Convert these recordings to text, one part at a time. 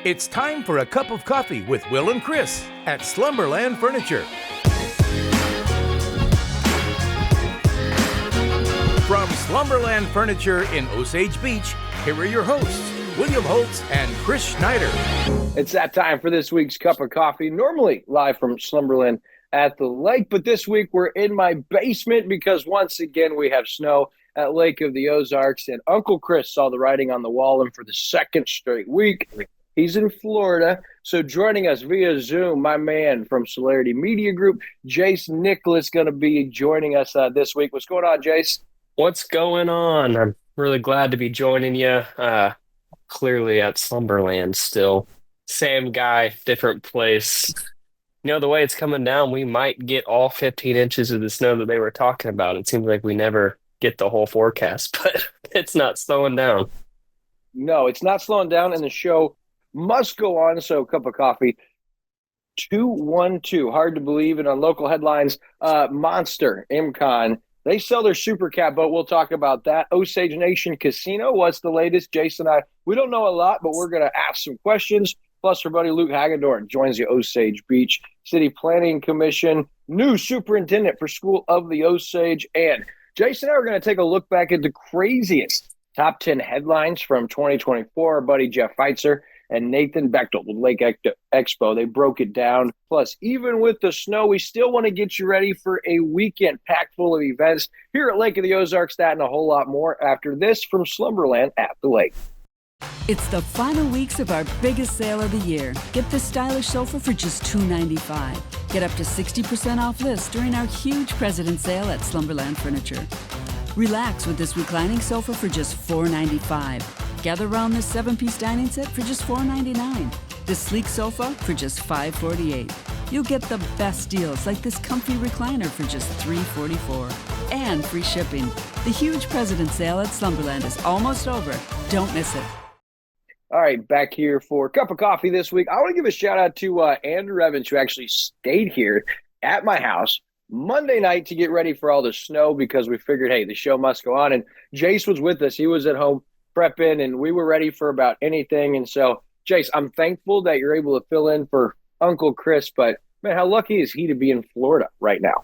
It's time for a cup of coffee with Will and Chris at Slumberland Furniture. From Slumberland Furniture in Osage Beach, here are your hosts, William Holtz and Chris Schneider. It's that time for this week's cup of coffee, normally live from Slumberland at the lake, but this week we're in my basement because once again we have snow at Lake of the Ozarks, and Uncle Chris saw the writing on the wall, and for the second straight week, he's in Florida. So joining us via Zoom, my man from Celerity Media Group, Jase Nicklas, going to be joining us this week. What's going on, Jase? What's going on? I'm really glad to be joining you. Clearly at Slumberland still. Same guy, different place. You know, the way it's coming down, we might get all 15 inches of the snow that they were talking about. It seems like we never get the whole forecast, but it's not slowing down. No, it's not slowing down, and the show must go on. So, cup of coffee. 212, hard to believe. And on local headlines, Monster, MCON, they sell their Super Cat boat. We'll talk about that. Osage Nation Casino, what's the latest? Jason and I, we don't know a lot, but we're going to ask some questions. Plus, our buddy Luke Hagedorn joins the Osage Beach City Planning Commission, new superintendent for School of the Osage. And Jason and I are going to take a look back at the craziest top 10 headlines from 2024. Our buddy Jeff Feitzer and Nathan Bechtel with Lake Expo. They broke it down. Plus, even with the snow, we still want to get you ready for a weekend packed full of events here at Lake of the Ozarks. That and a whole lot more after this from Slumberland at the lake. It's the final weeks of our biggest sale of the year. Get this stylish sofa for just $295. Get up to 60% off list during our huge President's Sale at Slumberland Furniture. Relax with this reclining sofa for just $495. Gather around this 7-piece dining set for just $499. This sleek sofa for just $548. You'll get the best deals like this comfy recliner for just $344. And free shipping. The huge President's Sale at Slumberland is almost over. Don't miss it. All right, back here for a cup of coffee this week. I want to give a shout out to Andrew Evans, who actually stayed here at my house Monday night to get ready for all the snow because we figured, hey, the show must go on. And Jase was with us. He was at home prepping, and we were ready for about anything. And so, Jase, I'm thankful that you're able to fill in for Uncle Chris. But, man, how lucky is he to be in Florida right now?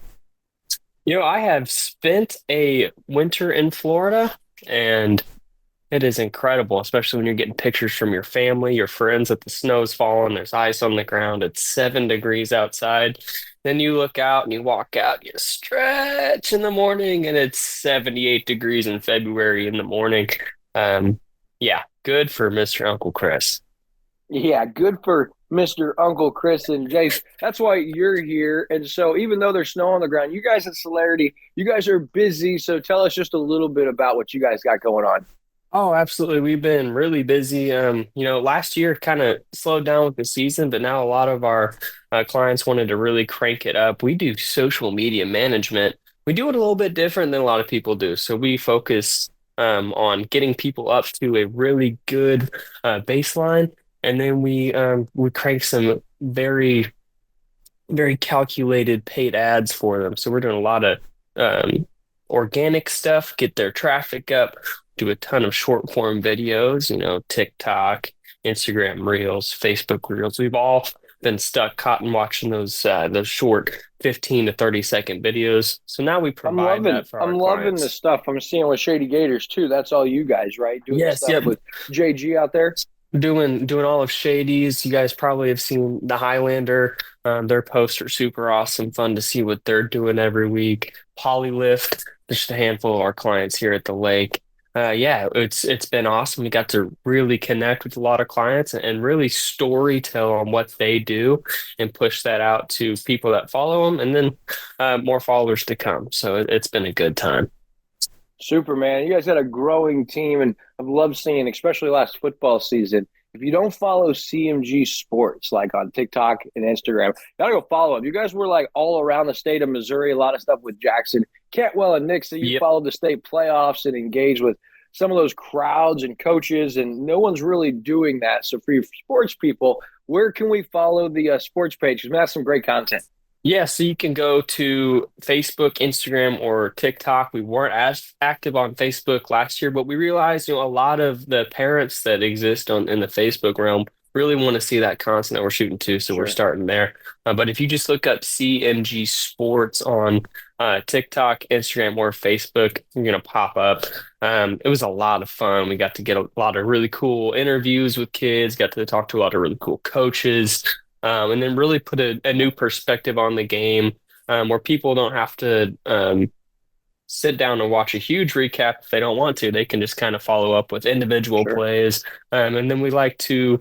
You know, I have spent a winter in Florida, and it is incredible, especially when you're getting pictures from your family, your friends that the snow's falling, there's ice on the ground, it's 7 degrees outside. Then you look out and you walk out, you stretch in the morning, and it's 78 degrees in February in the morning. Yeah, good for Mr. Uncle Chris. Yeah, good for Mr. Uncle Chris and Jase. That's why you're here. And so even though there's snow on the ground, you guys at Celerity, you guys are busy. So tell us just a little bit about what you guys got going on. Oh, absolutely. We've been really busy. Last year kind of slowed down with the season, but now a lot of our clients wanted to really crank it up. We do social media management. We do it a little bit different than a lot of people do. So we focus on getting people up to a really good baseline, and then we crank some very, very calculated paid ads for them. So we're doing a lot of organic stuff, get their traffic up. Do a ton of short form videos, TikTok, Instagram Reels, Facebook Reels. We've all been caught in watching those short 15 to 30-second videos. So now we provide that for our clients. I'm loving the stuff I'm seeing with Shady Gators too. That's all you guys, right? Doing yes, stuff yep. With JG out there. Doing all of Shady's. You guys probably have seen the Highlander. Their posts are super awesome, fun to see what they're doing every week. Polylift, just a handful of our clients here at the lake. It's been awesome. We got to really connect with a lot of clients and really story tell on what they do and push that out to people that follow them, and then more followers to come. So it's been a good time. Super, man. You guys had a growing team, and I've loved seeing, especially last football season. If you don't follow CMG Sports, like on TikTok and Instagram, you gotta go follow them. You guys were like all around the state of Missouri, a lot of stuff with Jackson, Cantwell, and Nixon. You followed the state playoffs and engaged with some of those crowds and coaches, and no one's really doing that. So for you sports people, where can we follow the sports page? Because that's some great content. Yeah, so you can go to Facebook, Instagram, or TikTok. We weren't as active on Facebook last year, but we realized, a lot of the parents that exist in the Facebook realm really want to see that constant that we're shooting to, so we're starting there. But if you just look up CMG Sports on TikTok, Instagram, or Facebook, you're going to pop up. It was a lot of fun. We got to get a lot of really cool interviews with kids, got to talk to a lot of really cool coaches, and then really put a new perspective on the game, where people don't have to sit down and watch a huge recap if they don't want to. They can just kind of follow up with individual plays. And then we like to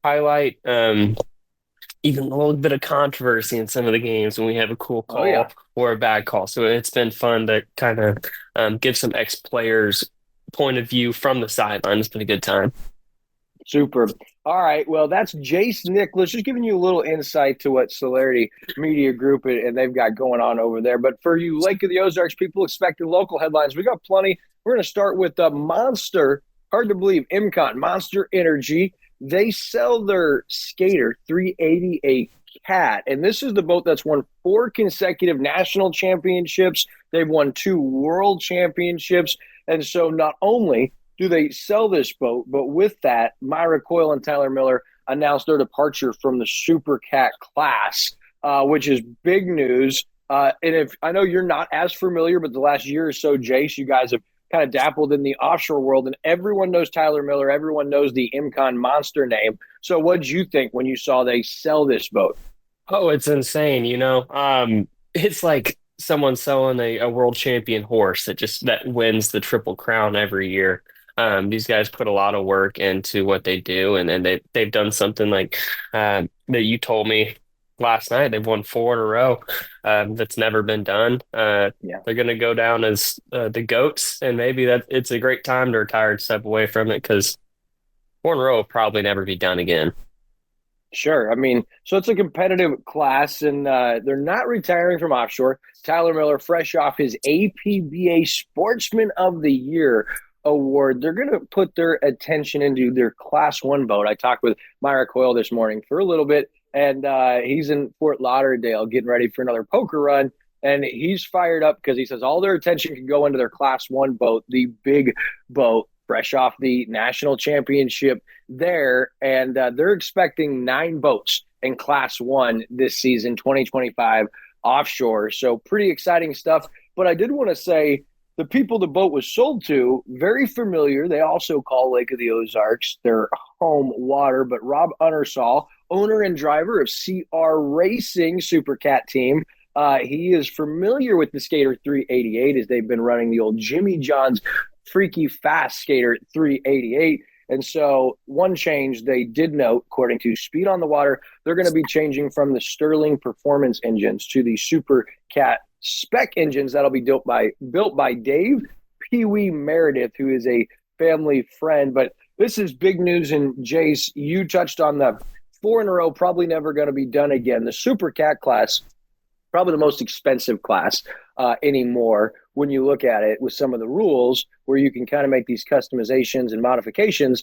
highlight even a little bit of controversy in some of the games when we have a cool call or a bad call. So it's been fun to kind of give some ex-players' point of view from the sideline. It's been a good time. Super. All right. Well, that's Jase Nicklas, just giving you a little insight to what Celerity Media Group and they've got going on over there. But for you Lake of the Ozarks people expecting local headlines, we got plenty. We're going to start with Monster. Hard to believe, MCON, Monster Energy. They sell their Skater 388 Cat, and this is the boat that's won 4 consecutive national championships. They've won 2 world championships. And so not only do they sell this boat, but with that, Myra Coyle and Tyler Miller announced their departure from the Super Cat class, which is big news. And if I know you're not as familiar, but the last year or so, Jase, you guys have kind of dappled in the offshore world, and everyone knows Tyler Miller. Everyone knows the MCON Monster name. So what did you think when you saw they sell this boat? Oh, it's insane. It's like someone selling a world champion horse that wins the Triple Crown every year. These guys put a lot of work into what they do, and they've done something like that you told me last night. They've won 4 in a row. That's never been done. They're going to go down as the GOATs, and maybe that it's a great time to retire and step away from it, because 4 in a row will probably never be done again. Sure. I mean, so it's a competitive class, and they're not retiring from offshore. Tyler Miller, fresh off his APBA Sportsman of the Year award, they're going to put their attention into their Class 1 boat. I talked with Myra Coyle this morning for a little bit, and he's in Fort Lauderdale getting ready for another poker run, and he's fired up because he says all their attention can go into their Class 1 boat, the big boat, fresh off the national championship there, and they're expecting 9 boats in Class 1 this season, 2025 offshore. So pretty exciting stuff. But I did want to say the people the boat was sold to, very familiar. They also call Lake of the Ozarks their home water. But Rob Unnersall, owner and driver of CR Racing Super Cat team, he is familiar with the Skater 388 as they've been running the old Jimmy John's freaky fast Skater 388. And so one change they did note, according to Speed on the Water, they're going to be changing from the Sterling Performance engines to the Super Cat spec engines that'll be built by Dave Pee Wee Meredith, who is a family friend. But this is big news. And Jase, you touched on the 4 in a row, probably never going to be done again. The Super Cat class, probably the most expensive class anymore when you look at it with some of the rules where you can kind of make these customizations and modifications.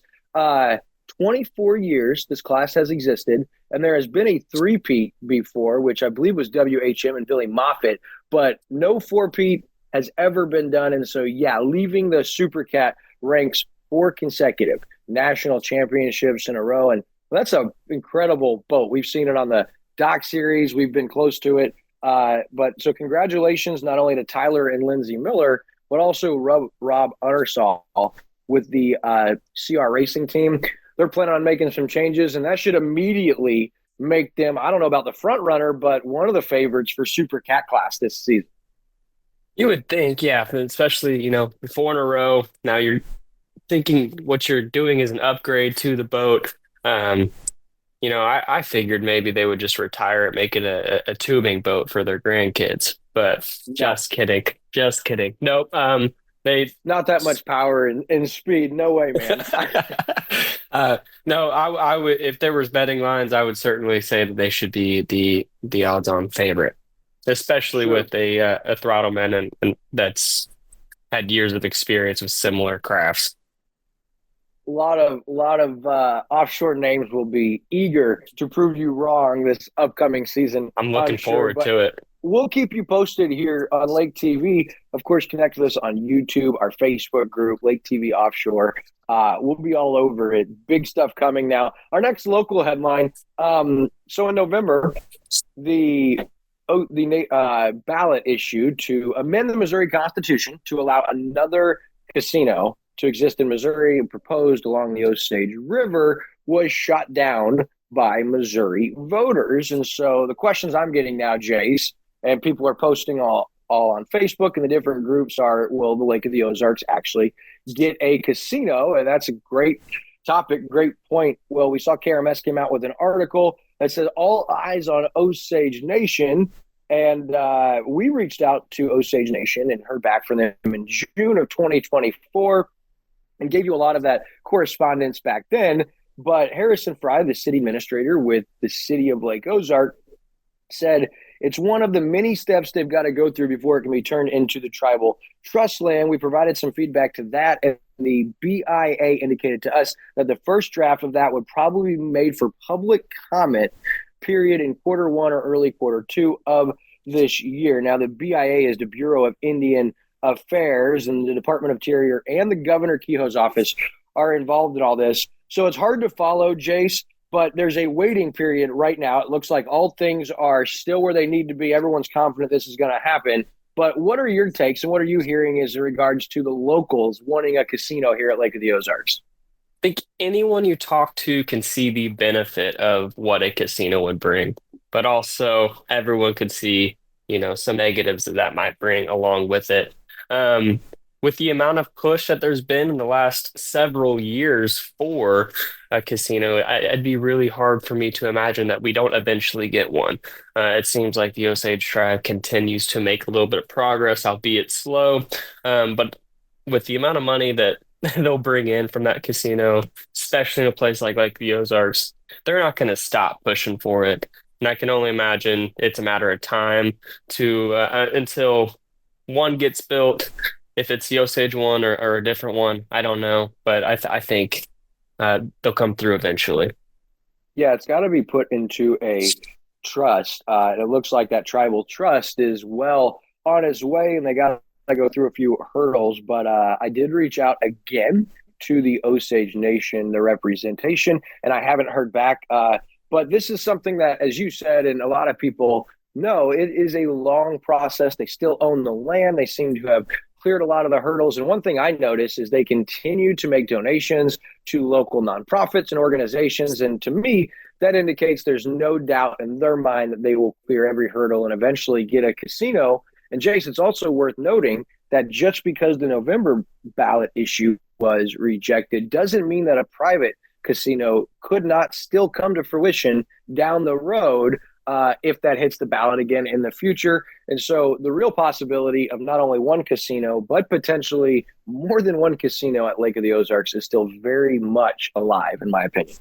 24 years this class has existed, and there has been a three-peat before, which I believe was WHM and Billy Moffitt, but no four-peat has ever been done. And so, leaving the Super Cat ranks 4 consecutive national championships in a row. And that's an incredible boat. We've seen it on the Doc Series. We've been close to it. But so congratulations not only to Tyler and Lindsay Miller, but also Rob Unnersall with the CR Racing team. They're planning on making some changes, and that should immediately make them, I don't know about the front runner, but one of the favorites for Super Cat class this season. You would think, yeah, especially, 4 in a row. Now you're thinking what you're doing is an upgrade to the boat. I figured maybe they would just retire it, make it a tubing boat for their grandkids, but just kidding. Nope. They not that much power and speed. No way, man. No, I would, if there was betting lines, I would certainly say that they should be the odds-on favorite, especially with a throttleman and that's had years of experience with similar crafts. A lot of offshore names will be eager to prove you wrong this upcoming season. I'm looking forward to it. we'll keep you posted here on Lake TV. Of course, connect with us on YouTube, our Facebook group, Lake TV Offshore. We'll be all over it. Big stuff coming now. Our next local headline. So in November, the ballot issued to amend the Missouri Constitution to allow another casino to exist in Missouri, proposed along the Osage River, was shot down by Missouri voters. And so the questions I'm getting now, Jase, and people are posting all on Facebook and the different groups are, will the Lake of the Ozarks actually get a casino? And that's a great topic, great point. Well, we saw KRMS came out with an article that says all eyes on Osage Nation. And we reached out to Osage Nation and heard back from them in June of 2024 and gave you a lot of that correspondence back then. But Harrison Fry, the city administrator with the city of Lake Ozark, said it's one of the many steps they've got to go through before it can be turned into the tribal trust land. We provided some feedback to that, and the BIA indicated to us that the first draft of that would probably be made for public comment period in quarter one or early quarter two of this year. Now, the BIA is the Bureau of Indian Affairs, and the Department of Interior and the Governor Kehoe's office are involved in all this. So it's hard to follow, Jase, but there's a waiting period right now. It looks like all things are still where they need to be. Everyone's confident this is going to happen. But what are your takes and what are you hearing as in regards to the locals wanting a casino here at Lake of the Ozarks? I think anyone you talk to can see the benefit of what a casino would bring, but also everyone could see, some negatives that might bring along with it. With the amount of push that there's been in the last several years for a casino, it'd be really hard for me to imagine that we don't eventually get one. It seems like the Osage tribe continues to make a little bit of progress, albeit slow. But with the amount of money that they'll bring in from that casino, especially in a place like the Ozarks, they're not going to stop pushing for it. And I can only imagine it's a matter of time until one gets built. If it's the Osage one or a different one, I don't know. But I think they'll come through eventually. Yeah, it's got to be put into a trust. And it looks like that tribal trust is well on its way, and they got to go through a few hurdles. But I did reach out again to the Osage Nation, the representation, and I haven't heard back. But this is something that, as you said, and a lot of people know, it is a long process. They still own the land. They seem to have cleared a lot of the hurdles. And one thing I noticed is they continue to make donations to local nonprofits and organizations. And to me, that indicates there's no doubt in their mind that they will clear every hurdle and eventually get a casino. And Jase, it's also worth noting that just because the November ballot issue was rejected doesn't mean that a private casino could not still come to fruition down the road if that hits the ballot again in the future. And so the real possibility of not only one casino, but potentially more than one casino at Lake of the Ozarks is still very much alive, in my opinion.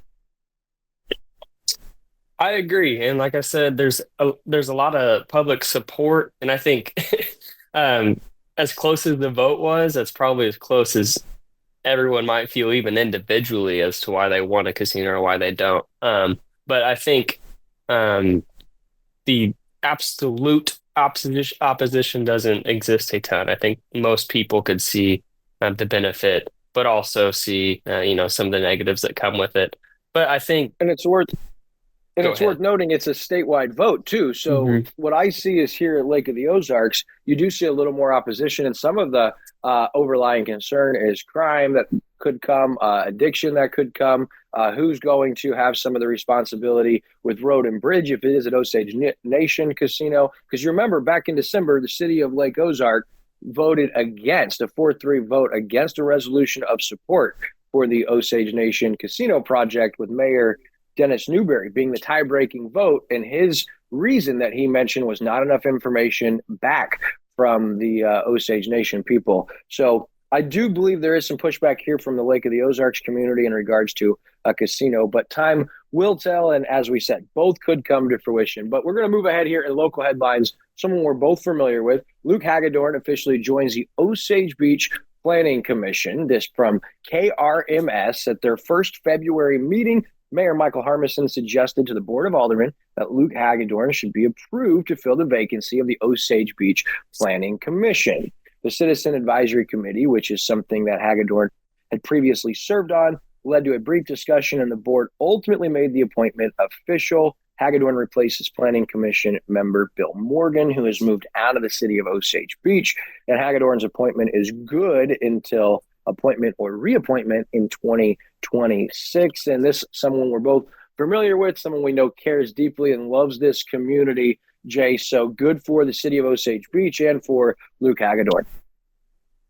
I agree. And like I said, there's a lot of public support. And I think as close as the vote was, that's probably as close as everyone might feel even individually as to why they want a casino or why they don't. But I think the absolute opposition doesn't exist a ton. I think most people could see the benefit, but also see some of the negatives that come with it. But I think, and it's worth noting it's a statewide vote too. So what I see is here at Lake of the Ozarks, you do see a little more opposition, and some of the overlying concern is crime that could come, addiction that could come. Who's going to have some of the responsibility with road and bridge if it is an Osage Nation casino? Because you remember back in December, the city of Lake Ozark voted against a 4-3 vote against a resolution of support for the Osage Nation casino project, with Mayor Dennis Newberry being the tie-breaking vote. And his reason that he mentioned was not enough information back from the Osage Nation people. So I do believe there is some pushback here from the Lake of the Ozarks community in regards to a casino, but time will tell. And as we said, both could come to fruition. But we're going to move ahead here in local headlines. Someone we're both familiar with, Luke Hagedorn, officially joins the Osage Beach Planning Commission. This from KRMS at their first February meeting. Mayor Michael Harmison suggested to the Board of Aldermen that Luke Hagedorn should be approved to fill the vacancy of the Osage Beach Planning Commission. The Citizen Advisory Committee, which is something that Hagedorn had previously served on, led to a brief discussion, and the board ultimately made the appointment official. Hagedorn replaces Planning Commission member Bill Morgan, who has moved out of the city of Osage Beach, and Hagedorn's appointment is good until appointment or reappointment in 2026. And this someone we're both familiar with, someone we know cares deeply and loves this community, Jay. So good for the city of Osage Beach and for Luke Hagedorn.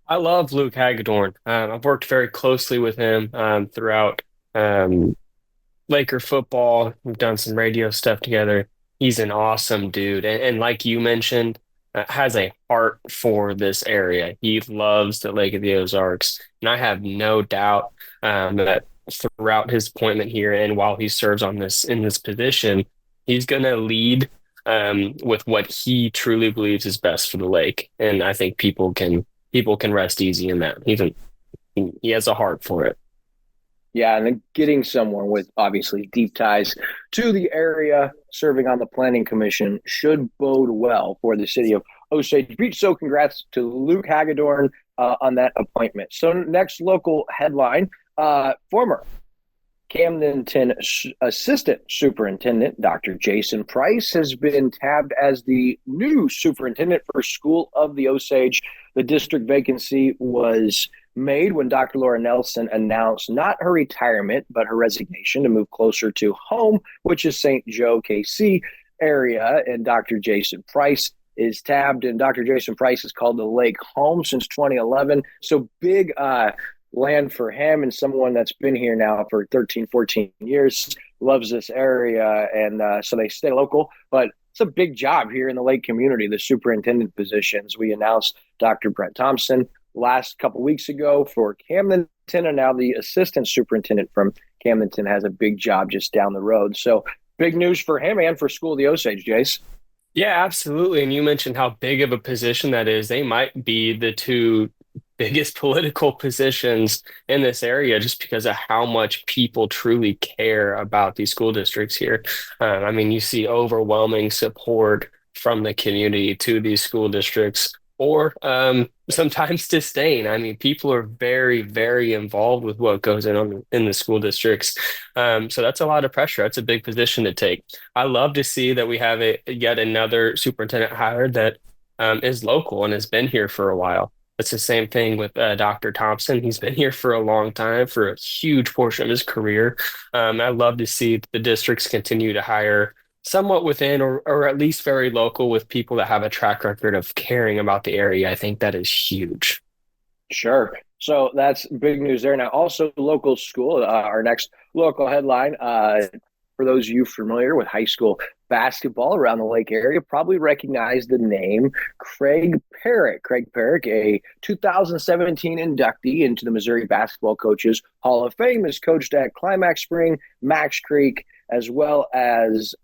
I love Luke Hagedorn. I've worked very closely with him throughout Laker football. We've done some radio stuff together. He's an awesome dude. And like you mentioned, has a heart for this area. He loves the Lake of the Ozarks. And I have no doubt that throughout his appointment here and while he serves in this position, he's going to lead with what he truly believes is best for the lake. And I think people can rest easy in that. He has a heart for it. Yeah, and then getting someone with obviously deep ties to the area serving on the Planning Commission should bode well for the city of Osage Beach. So congrats to Luke Hagedorn on that appointment. So next local headline, former Camdenton Assistant Superintendent Dr. Jase Price has been tabbed as the new superintendent for School of the Osage. The district vacancy was made when Dr. Laura Nelson announced not her retirement, but her resignation to move closer to home, which is St. Joe, KC area. And Dr. Jase Price is tabbed, and Dr. Jase Price has called the lake home since 2011. So big land for him, and someone that's been here now for 13, 14 years, loves this area. And so they stay local, but it's a big job here in the lake community, the superintendent positions. We announced Dr. Brett Thompson last couple weeks ago for Camdenton, and now the assistant superintendent from Camdenton has a big job just down the road. So big news for him and for School of the Osage, Jase. Yeah, absolutely. And you mentioned how big of a position that is. They might be the two biggest political positions in this area just because of how much people truly care about these school districts here. I mean, you see overwhelming support from the community to these school districts, or sometimes disdain. I mean, people are very, very involved with what goes in the school districts. So that's a lot of pressure. That's a big position to take. I love to see that we have yet another superintendent hired that is local and has been here for a while. It's the same thing with Dr. Thompson. He's been here for a long time, for a huge portion of his career. I love to see the districts continue to hire somewhat within or at least very local with people that have a track record of caring about the area. I think that is huge. Sure. So that's big news there. Now, also local school, our next local headline, for those of you familiar with high school basketball around the lake area, probably recognize the name Craig Parrack. Craig Parrack, a 2017 inductee into the Missouri Basketball Coaches Hall of Fame, has coached at Climax Spring, Max Creek, as well as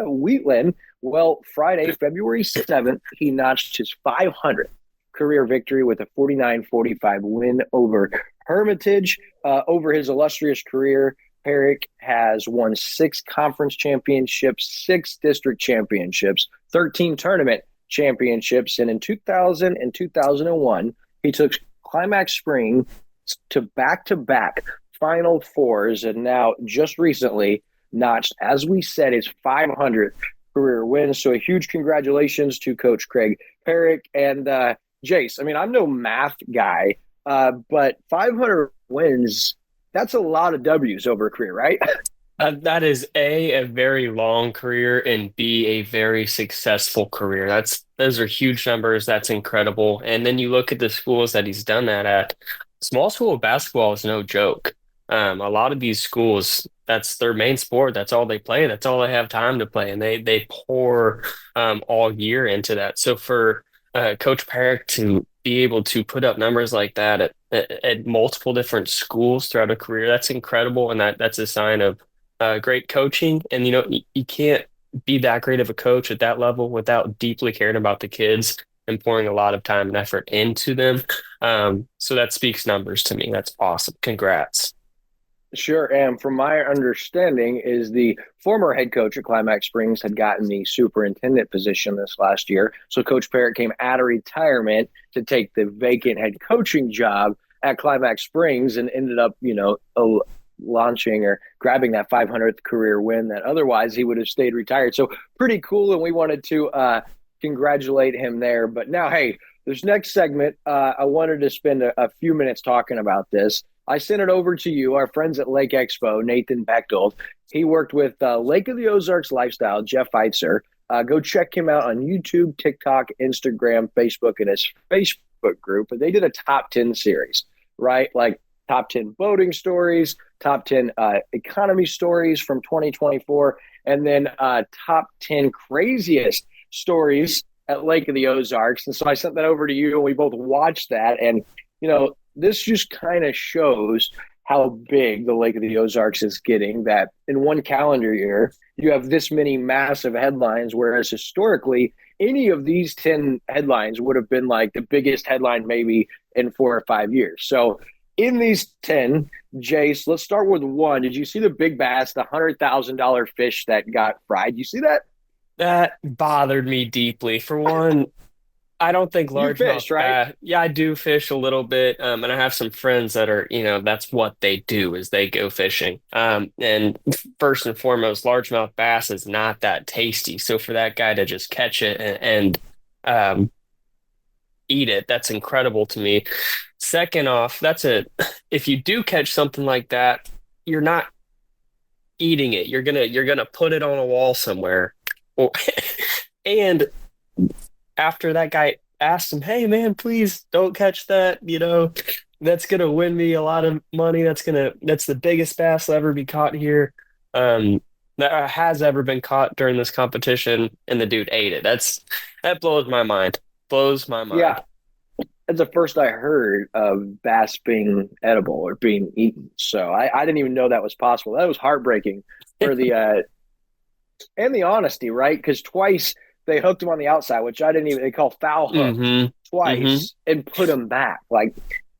Wheatland. Well, Friday, February 7th, he notched his 500th career victory with a 49-45 win over Hermitage. Over his illustrious career, Parrack has won 6 conference championships, 6 district championships, 13 tournament championships, and in 2000 and 2001, he took Climax Spring to back-to-back Final Fours, and now just recently notched, as we said, his 500th career win. So a huge congratulations to Coach Craig Parrack. And Jase, I mean, I'm no math guy, but 500 wins, that's a lot of W's over a career, right? That is a very long career, and B, a very successful career. Those are huge numbers. That's incredible. And then you look at the schools that he's done that at. Small school basketball is no joke. A lot of these schools, that's their main sport. That's all they play. That's all they have time to play. And they pour all year into that. So for Coach Parrack to be able to put up numbers like that at multiple different schools throughout a career, that's incredible. And that's a sign of great coaching. And, you can't be that great of a coach at that level without deeply caring about the kids and pouring a lot of time and effort into them. So that speaks numbers to me. That's awesome. Congrats. Sure. And from my understanding is the former head coach at Climax Springs had gotten the superintendent position this last year. So Coach Parrack came out of retirement to take the vacant head coaching job at Climax Springs and ended up, launching or grabbing that 500th career win that otherwise he would have stayed retired. So pretty cool. And we wanted to congratulate him there. But now, hey, this next segment, I wanted to spend a few minutes talking about this. I sent it over to you, our friends at Lake Expo, Nathan Bechtold. He worked with Lake of the Ozarks Lifestyle, Jeff Eitzer. Go check him out on YouTube, TikTok, Instagram, Facebook, and his Facebook group. But they did a top 10 series, right? Like top 10 boating stories, top 10 economy stories from 2024, and then top 10 craziest stories at Lake of the Ozarks. And so I sent that over to you, and we both watched that. And, this just kind of shows how big the Lake of the Ozarks is getting, that in one calendar year, you have this many massive headlines, whereas historically, any of these 10 headlines would have been like the biggest headline maybe in 4 or 5 years. So in these 10, Jase, let's start with one. Did you see the big bass, the $100,000 fish that got fried? You see that? That bothered me deeply. For one, I don't think largemouth fish, right? bass. Yeah, I do fish a little bit, and I have some friends that are, that's what they do is they go fishing. And first and foremost, largemouth bass is not that tasty. So for that guy to just catch it and eat it, that's incredible to me. Second off, if you do catch something like that, you're not eating it. You're gonna put it on a wall somewhere. And after that guy asked him, "Hey man, please don't catch that. That's gonna win me a lot of money. That's the biggest bass that'll ever be caught here. That has ever been caught during this competition." And the dude ate it. That blows my mind. Blows my mind. Yeah. That's the first I heard of bass being edible or being eaten. So I didn't even know that was possible. That was heartbreaking for the and the honesty, right? Because twice they hooked him on the outside, which they call foul hook, twice, and put him back. Like,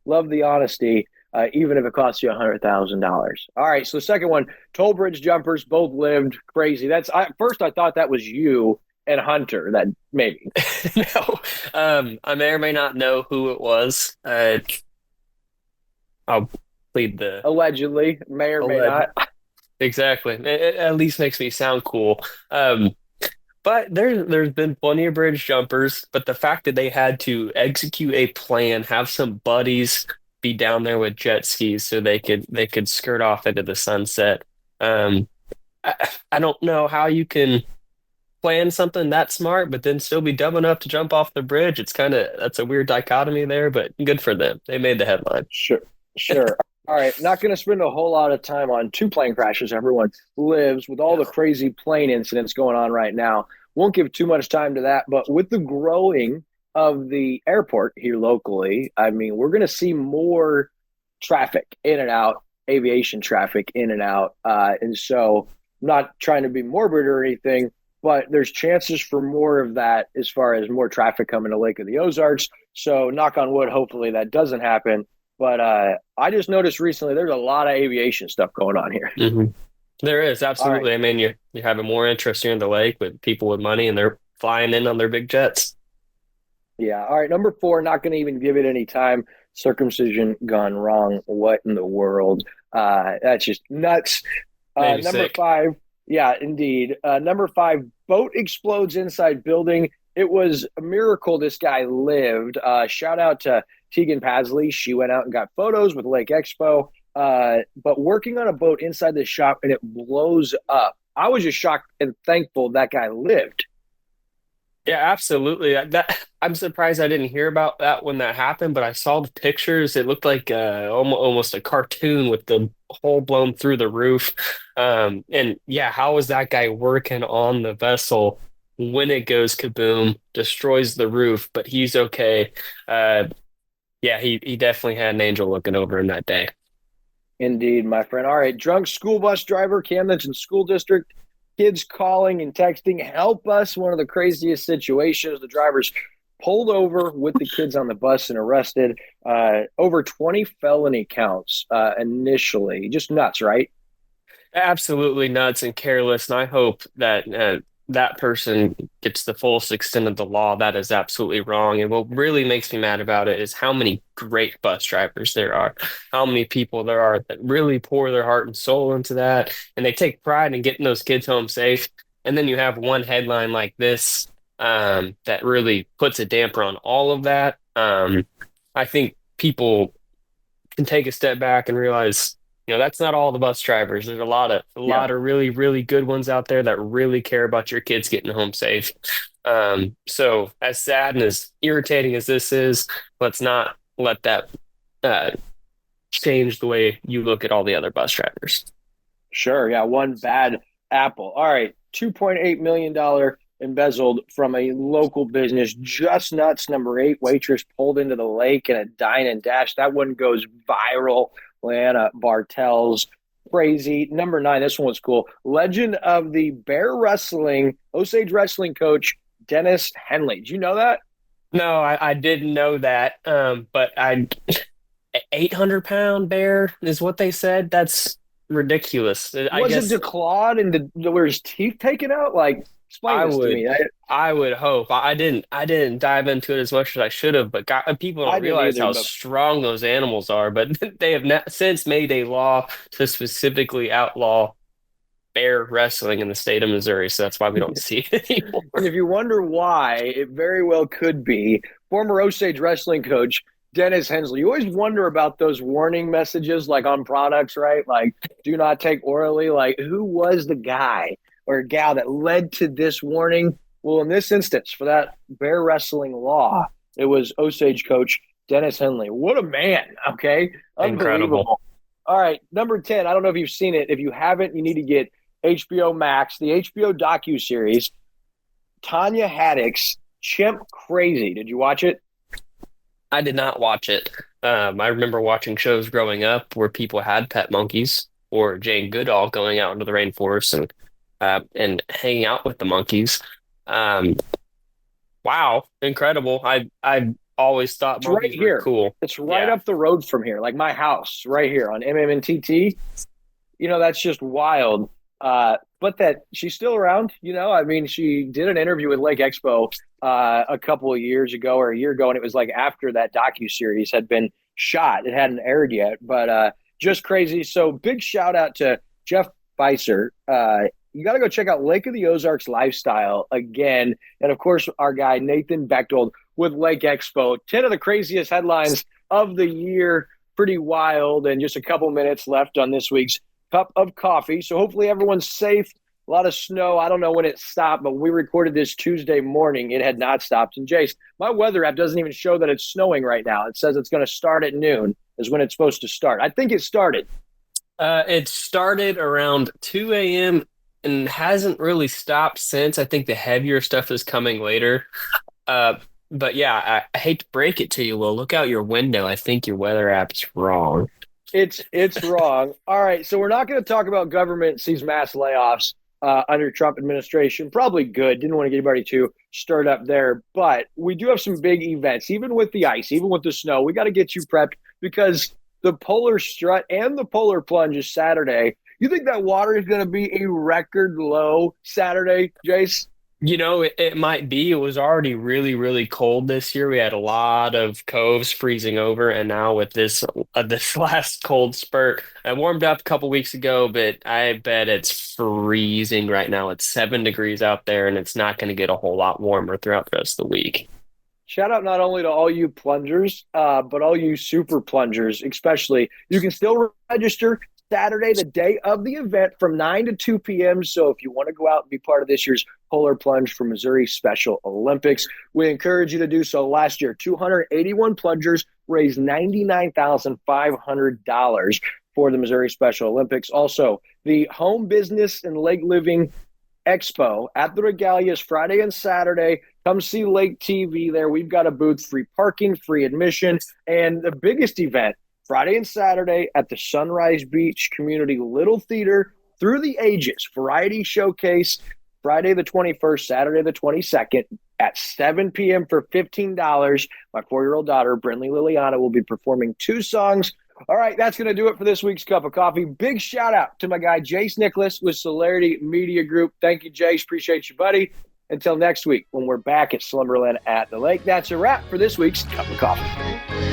love the honesty, even if it costs you $100,000. All right, so the second one, toll bridge jumpers, both lived. Crazy. First I thought that was you and Hunter, that maybe. No, I may or may not know who it was. I'll plead the allegedly, may or may not. Exactly. It at least makes me sound cool. But there's been plenty of bridge jumpers, but the fact that they had to execute a plan, have some buddies be down there with jet skis so they could skirt off into the sunset. I don't know how you can plan something that smart, but then still be dumb enough to jump off the bridge. That's a weird dichotomy there, but good for them. They made the headline. Sure. All right, not going to spend a whole lot of time on 2 plane crashes everyone lives with all the crazy plane incidents going on right now. Won't give too much time to that, but with the growing of the airport here locally, I mean, we're going to see more traffic in and out, aviation traffic in and out. And so I'm not trying to be morbid or anything, but there's chances for more of that as far as more traffic coming to Lake of the Ozarks. So knock on wood, hopefully that doesn't happen. But I just noticed recently there's a lot of aviation stuff going on here. Mm-hmm. There is, absolutely. Right. I mean, you're having more interest here in the lake with people with money, and they're flying in on their big jets. Yeah. All right. Number 4, not going to even give it any time. Circumcision gone wrong. What in the world? That's just nuts. Number 5. Yeah, indeed. Number 5, boat explodes inside building. It was a miracle this guy lived. Shout out to Tegan Pasley. She went out and got photos with Lake Expo. But working on a boat inside the shop, and it blows up. I was just shocked and thankful that guy lived. Yeah, absolutely. I'm surprised I didn't hear about that when that happened, but I saw the pictures. It looked like almost a cartoon with the hole blown through the roof. And yeah, how was that guy working on the vessel when it goes kaboom, destroys the roof, but he's okay. Yeah, he definitely had an angel looking over him that day. Indeed, my friend. All right, drunk school bus driver, Camden School District. Kids calling and texting, help us. One of the craziest situations. The driver's pulled over with the kids on the bus and arrested. Over 20 felony counts initially. Just nuts, right? Absolutely nuts and careless. And I hope that that person gets the fullest extent of the law. That is absolutely wrong. And what really makes me mad about it is how many great bus drivers there are, how many people there are that really pour their heart and soul into that. And they take pride in getting those kids home safe. And then you have one headline like this that really puts a damper on all of that. I think people can take a step back and realize, that's not all the bus drivers. There's a lot of really, really good ones out there that really care about your kids getting home safe. So as sad and as irritating as this is, let's not let that change the way you look at all the other bus drivers. Sure. Yeah. One bad apple. All right. $2.8 million embezzled from a local business. Just nuts. Number 8, waitress pulled into the lake in a dine and dash. That one goes viral. Leanna Bartels, crazy. Number 9, this one was cool. Legend of the bear wrestling, Osage wrestling coach, Dennis Henley. Did you know that? No, I didn't know that. But 800-pound bear is what they said. That's ridiculous. I guess it declawed and were his teeth taken out? Like, explain this to me. I would hope. I didn't dive into it as much as I should have, but people don't realize how strong those animals are. But they have since made a law to specifically outlaw bear wrestling in the state of Missouri, so that's why we don't see it anymore. And if you wonder why, it very well could be former Osage wrestling coach Dennis Hensley. You always wonder about those warning messages, like on products, right? Like, do not take orally. Like, who was the guy or gal that led to this warning? Well, in this instance, for that bear wrestling law, it was Osage coach Dennis Henley. What a man, okay? Incredible. All right, number 10, I don't know if you've seen it. If you haven't, you need to get HBO Max, the HBO docuseries, Tanya Haddock's Chimp Crazy. Did you watch it? I did not watch it. I remember watching shows growing up where people had pet monkeys, or Jane Goodall going out into the rainforest and hanging out with the monkeys. Wow, incredible. I always thought monkeys were cool. It's right up the road from here, like my house right here on MMNTT. That's just wild. But that she's still around, I mean, she did an interview with Lake Expo a couple of years ago or a year ago, and it was like after that docuseries had been shot. It hadn't aired yet, but just crazy. So big shout out to Jeff Beiser. You got to go check out Lake of the Ozarks Lifestyle again. And, of course, our guy Nathan Bechtold with Lake Expo. 10 of the craziest headlines of the year. Pretty wild. And just a couple minutes left on this week's Cup of Coffee. So hopefully everyone's safe. A lot of snow. I don't know when it stopped, but we recorded this Tuesday morning. It had not stopped. And, Jase, my weather app doesn't even show that it's snowing right now. It says it's going to start at noon is when it's supposed to start. I think it started. It started around 2 a.m., and hasn't really stopped since. I think the heavier stuff is coming later. But yeah, I hate to break it to you, Will. Look out your window. I think your weather app's wrong. It's wrong. All right, so we're not going to talk about government sees mass layoffs under Trump administration. Probably good. Didn't want to get anybody too stirred up there. But we do have some big events, even with the ice, even with the snow. We got to get you prepped because the Polar Strut and the Polar Plunge is Saturday. You think that water is going to be a record low Saturday, Jase? It might be. It was already really, really cold this year. We had a lot of coves freezing over, and now with this last cold spurt, I warmed up a couple weeks ago, but I bet it's freezing right now. It's 7 degrees out there, and it's not going to get a whole lot warmer throughout the rest of the week. Shout out not only to all you plungers, but all you super plungers, especially. You can still register Saturday, the day of the event, from 9 to 2 p.m. So if you want to go out and be part of this year's Polar Plunge for Missouri Special Olympics, we encourage you to do so. Last year, 281 plungers raised $99,500 for the Missouri Special Olympics. Also, the Home Business and Lake Living Expo at the Regalias Friday and Saturday. Come see Lake TV there. We've got a booth, free parking, free admission, and the biggest event, Friday and Saturday at the Sunrise Beach Community Little Theater, Through the Ages Variety Showcase, Friday the 21st, Saturday the 22nd. at 7 p.m. for $15. My 4-year-old daughter, Brinley Liliana, will be performing 2 songs. All right, that's going to do it for this week's Cup of Coffee. Big shout out to my guy, Jase Nicklas with Celerity Media Group. Thank you, Jase. Appreciate you, buddy. Until next week, when we're back at Slumberland at the Lake, that's a wrap for this week's Cup of Coffee.